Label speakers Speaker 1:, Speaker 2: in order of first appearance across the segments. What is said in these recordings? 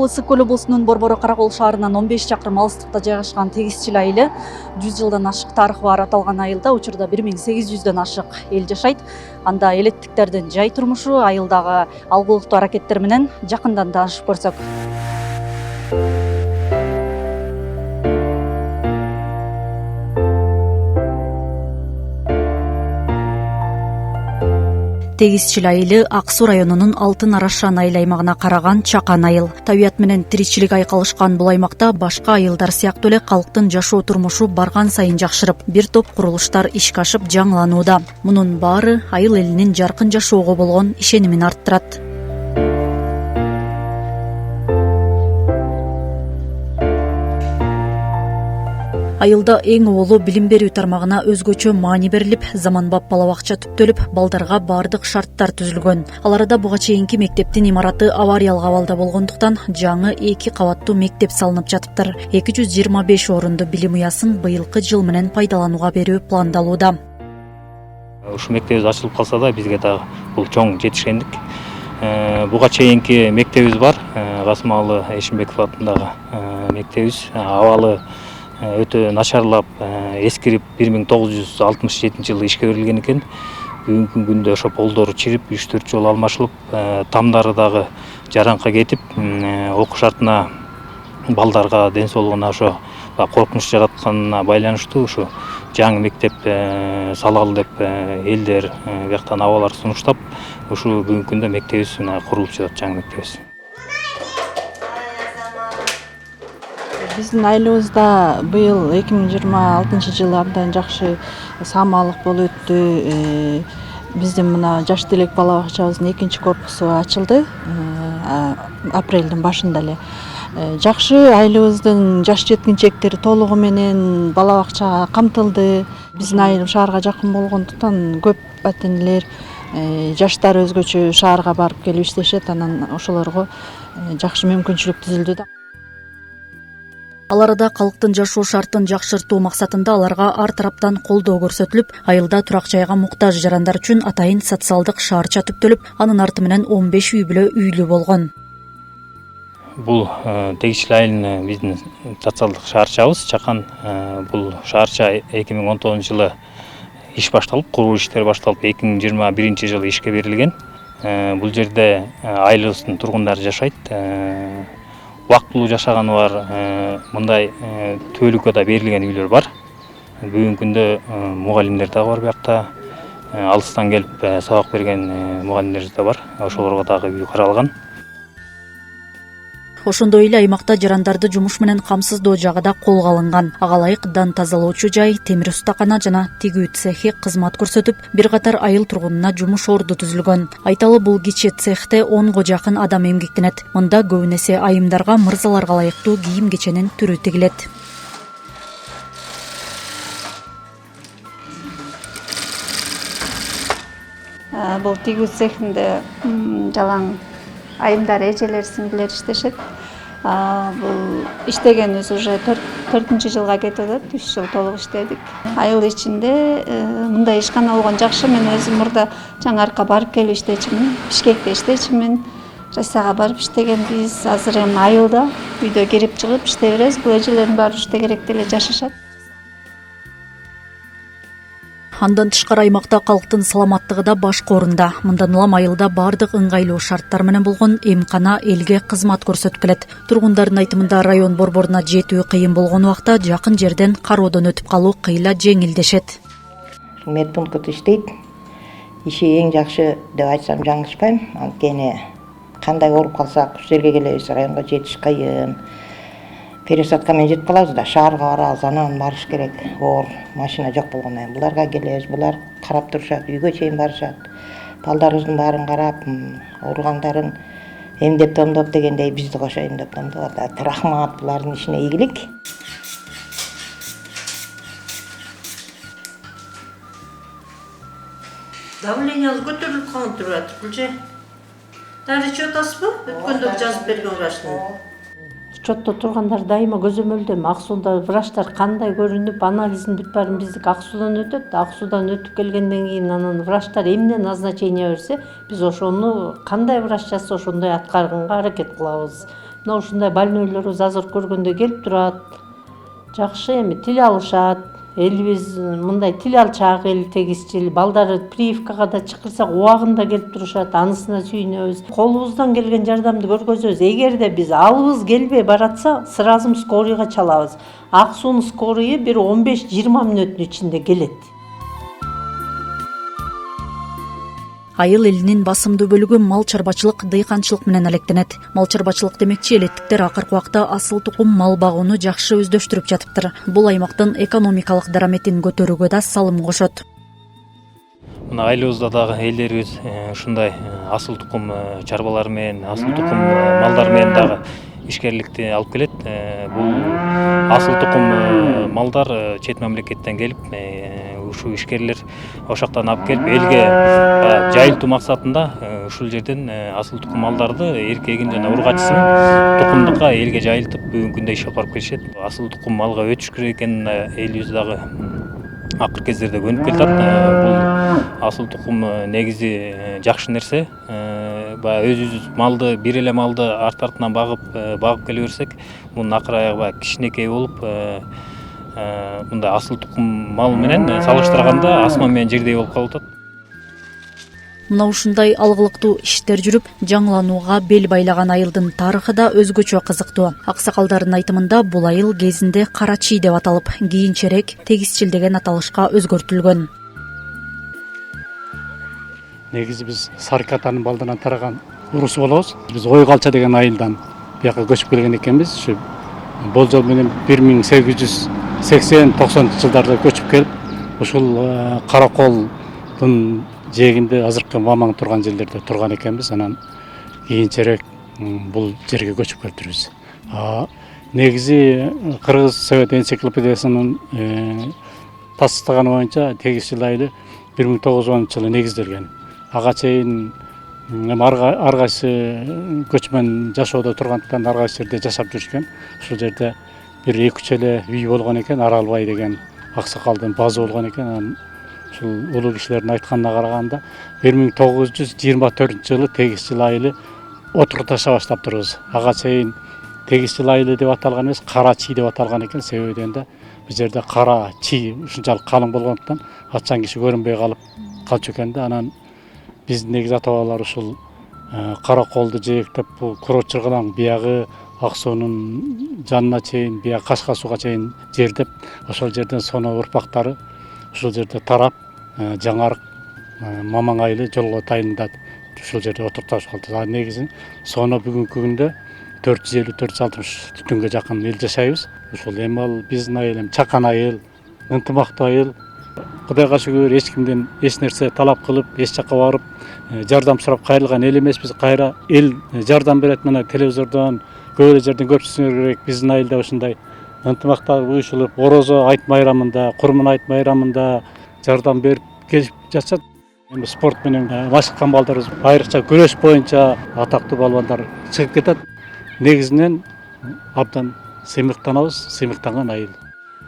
Speaker 1: Ысык көл облусунун Борбору Каракол шаарынан 15 чакырым алыстыкта жайгашкан Тегизчил айылы 100 жылдан ашык тарыхы бар аталган айылда учурда 1800дөн ашык эл жашайт. Анда элеттиктердин жай турмушу, айылдагы алгылыктуу аракеттер менен жакындан таанышып көрсөк. Тегизчил айылы Ак Суу районунун Алтын Арашан айыл аймагына караган чакан айыл. Табият менен тиричилик айкалышкан бул аймакта башка айылдар сыяктуу эле калктын жашоо турмушу барган сайын жакшырып, бир топ курулуштар ишке ашып жаңыланууда. Мунун баары айыл элинин жаркын жашоого болгон ишенимин арттырат. Айылда эң оолу билим берүү тармагына өзгөчө маани берилип, заманбап бала бакча түптөлүп, балдарга бардык шарттар түзүлгөн. Ал арада буга чейинки мектептин имараты авариялык абалда болгондуктан жаңы 2 кабаттуу мектеп салынып жатыптыр. 225 орунду билим уясын быйылкы жыл менен пайдаланууга берүү пландалууда.
Speaker 2: Ушу мектебибиз ачылып калса да, бизге дагы бул чоң жетишкендик. Буга чейинки мектебибиз бар, Касымалы Эшимбеков атындагы мектебибиз. Абалы өтө начарлап, эскирип 1967 жылы ишке берилген экен. Бүгүнкү күндө ошо полдору чирип, 3-4 жолу алмашылып, тамдары дагы жараңка кетип, окуу шартына балдарга ден соолугуна ошо коркунуч жаратканына байланыштуу ушу жаңы мектеп салалы деп элдер бияктан абалар сунуштап, ушу бүгүнкү күндө мектебибиз курулуп жатат, жаңы мектебибиз.
Speaker 3: Биздин айылыбызда быйыл 2026 жылы абдан жакшы саамалык болуп өттү. Биздин мына жаш делек бала бакчабыздын 2 корпусу ачылды апрелдин башында эле. Жакшы, айылыбыздын жаш жеткинчектери толугу менен бала бакчага камтылды. Биздин айыл шаарга жакын болгондуктан көп ата-энелер, жаштар өзгөчө шаарга барып келип иштешет, анан ошолорго жакшы мүмкүнчүлүк түзүлдү да.
Speaker 1: Ал арада калктын жашоо шартын жакшыртуу максатында аларга ар тараптан колдоо көрсөтүлүп, айылда турак жайга муктаж жарандар үчүн атайын социалдык шаарча түптөлүп, анын арты менен 15 үй бүлө үйлүү болгон.
Speaker 2: Бул Тегизчил айылынын биздин социалдык шаарчабыз чакан. Бул шаарча 2019 жылы иш башталып, куруу иштери башталып, 2021 жылы ишке берилген. Бул жерде айылыбыздын тургундары жашайт. Убактылуу жашаганы бар, мындай төөлүккө да берилген үйлөр бар. Бүгүнкү күндө мугалимдер дагы бар биякта. Алыстан келип сабак берген мугалимдер да бар. Ошолорго дагы үй каралган.
Speaker 1: Ошондой эле аймакта жарандарды жумуш менен камсыздоо жагы да колго алынган. Ага ылайык дан тазалоочу жай, темир устакана жана тигүү цехи кызмат көрсөтүп, бир катар айыл тургунуна жумуш орду түзүлгөн. Айталы, бул кичи цехте 10го жакын адам эмгектенет. Мында көбүн эсе айымдарга, мырзаларга ылайыктуу кийим кеченин түрү тигилет.
Speaker 4: Бул тигүү цехинде жалаң айымдар, эжелер, сиңдилер иштешет. Бул иштегенибиз уже 4-4 жылга кетип атат. 3 жыл толук иштедик. Айыл ичинде мындай ишкана болгон жакшы. Мен өзүм мурда Жаңарка барып келип иштечимин, Бишкекте иштечимин. Россияга барып иштегенбиз. Азыр эми айылда үйдө кирип чыгып иштей беребиз. Бул эжелердин баары иштегеректе эле жашашат.
Speaker 1: Андан тышкары аймакта калктын саламаттыгы да башка орунда. Мындан улам айылда бардык ыңгайлуу шарттар менен болгон эмкана элге кызмат көрсөтүп келет. Тургундардын айтымында район борборуна жетүү кыйын болгон убакта жакын жерден кароодон өтүп калуу кыйла жеңилдешет.
Speaker 5: Медпункт иштейт. Иши эң жакшы деп айтсам жаңылышпайм. Анткени кандай ооруп калсак, ушул жерге келебиз, районго жетиш кыйын. Пересадка менен жетип калабыз да, шаарга барабыз, анан барыш керек. Оор машина жок болгондон кийин буларга келебиз, булар карап турушат, үйгө чейин барышат. Балдарыбыздын баарын карап, ооругандарын эмдеп томдоп дегендей бизди кошо эмдеп томдоп атат. Рахмат, булардын ишине ийгилик.
Speaker 6: Давленияныз көтөрүлүп калып турат. Бул же дары чөт асбы? Өткөндө жазып берген врачтын.
Speaker 7: Учетто тургандар дайыма көзөмөлдөм. Ак сууда врачтар кандай көрүнүп, анализин бүт баарын биздики Ак суудан өтөт. Ак суудан өтүп келгенден кийин анан врачтар эмне назначение берсе, биз ошону кандай врач жазса ошондой аткарганга аракет кылабыз. мына ушундай больнойлорубуз азыр көргөндө келип турат. Жакшы эми тил алышат. Элибиз мындай тил алчак эл, тегисчил. Балдары прививкага да чакырсак убагында келип турушат. Анысына сүйүнөбүз. Колубуздан келген жардамды көргөзөбүз. Эгерде биз алыбыз келбей баратса, сразу скорыйга чалабыз. Ак суунун скорыйы бир 15-20 мүнөттүн ичинде келет.
Speaker 1: Айыл элинин басымдуу бөлүгү мал чарбачылык, дыйканчылык менен алектенет. Мал чарбачылык демекчи элеттиктер акыркы убакта асыл тукум мал багууну жакшы өздөштүрүп жатыптыр. Бул аймактын экономикалык дараметин көтөрүүгө да салым кошот.
Speaker 2: Мына айылыбызда дагы элдерибиз ушундай асыл тукум чарбалар менен, асыл тукум малдар менен дагы ишкерликти алып келет. Бул асыл тукум малдар чет мамлекеттен келип, ушул ишкерлер ошоктон алып келип элге жайылтуу максатында ушул жерден асыл тукум малдарды эркегин жана ургачысын тукумдукка элге жайылтып бүгүнкү күндө иш алып барып келишет. Асыл тукум малга өтүш керек экенин элибиз дагы акыркы кездерде көнүп келатат. Бул асыл тукум негизи жакшы нерсе. Баягы өзүбүз малды, бир эле малды артынан багып келе берсек, мунун акыр аягы кичинекей болуп, мындай асыл тукум мал менен салыштырганда асман менен жердей болуп калып атат.
Speaker 1: Мына ушундай алгылыктуу иштер жүрүп, жаңыланууга бел байлаган айылдын тарыхы да өзгөчө кызыктуу. Аксакалдардын айтымында бул айыл кезинде Кара Чий деп аталып, кийинчерээк Тегисчил деген аталышка өзгөртүлгөн.
Speaker 8: Негизи биз Сарык атанын балдарынан тараган урусу болобуз. Биз Ой Калча деген айылдан бияка көчүп келген экенбиз. Ушу болжол менен 1880-90 жылдарда көчүп келип, ушул Караколдун жээгинде азыркы Мамаң турган жерлерде турган экенбиз. Анан кийинчерээк бул жерге көчүп келиптирбиз. Негизи Кыргыз Совет энциклопедиясынын тастыганы боюнча Тегисчил айылы 1910 жылы негизделген. Ага чейин ар кайсы көчмөн жашоодо тургандыктан ар кайсы жерде жашап жүрүшкөн. Ушул жерде бир 2-3 эле үй болгон экен, Аралбай деген аксакалдын базы болгон экен. Анан ушул улуу кишилердин айтканына караганда 1924 жылы Тегисчил айылы отурташа баштаптырбыз. Ага чейин Тегисчил айылы деп аталган эмес, Кара Чий деп аталган экен. Себеби дегенде бул жерде Кара Чий ушунчалык калың болгондуктан атчан киши көрүнбөй калчу экен да. Анан биздин негизи ата бабалар ушул Караколду жээктеп, бул Курочургалаң биягы Ак суунун жанына чейин, биягы Кашка сууга чейин жердеп, ошол жерден соноо урпактары ушул жерде тарап, жаңарык Мамаң айылы жолго тайылында ушул жерде отурташып калды. Негизи соноо бүгүнкү күндө 450-460 түтүнгө жакын эл жашайбыз. Ушул эми ал биздин айыл, чакан айыл, ынтымактуу айыл. Кудайга шүгүр, эч кимден эч нерсе талап кылып, эч жакка барып жардам сурап кайрылган эл эмеспиз. Кайра эл жардам берет. Мына телевизордон көп эле жерден көп түшүнүш керек. Биздин айылда ушундай ынтымактар уюшулуп, Орозо айт майрамында, Курман айт майрамында жардам берип келип жатышат. Эми спорт менен машыккан балдарыбыз, айрыкча күрөш боюнча атактуу балбандар чыгып кетет. Негизинен абдан сыймыктанабыз, сыймыктанган айыл.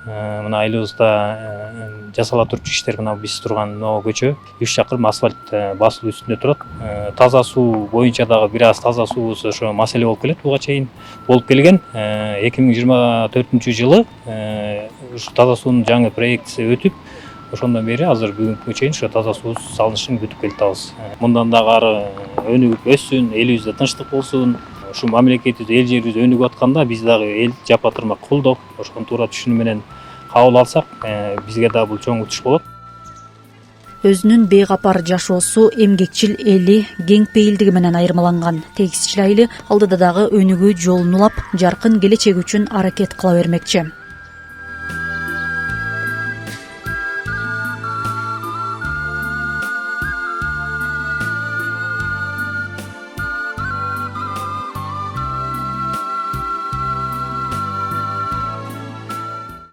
Speaker 2: Мына айылыбызда жасала турчу иштер мына биз турган могу көчө 3 чакырым асфальт басуу үстүндө турат. Таза суу боюнча дагы бир аз таза суубуз ошо маселе болуп келет. Буга чейин болуп келген. 2024 жылы ушу таза суунун жаңы проектиси өтүп, ошондон бери азыр бүгүнкү чейин ошо таза суу салынышын күтүп келатабыз. Мындан дагы ары өнүгүп өссүн, элибизде тынчтык болсун. Ушу мамлекетибиз, эл жерибиз өнүгүп атканда биз дагы эл жапа-тырмак колдоп, ошону туура түшүнүү менен кабыл алсак, бизге да бул чоң утуш болот.
Speaker 1: Өзүнүн бейкапар жашоосу, эмгекчил эли, кең пейилдиги менен айырмаланган Тегисчил айылы алдыда дагы өнүгүү жолун улап, жаркын келечек үчүн аракет кыла бермекчи.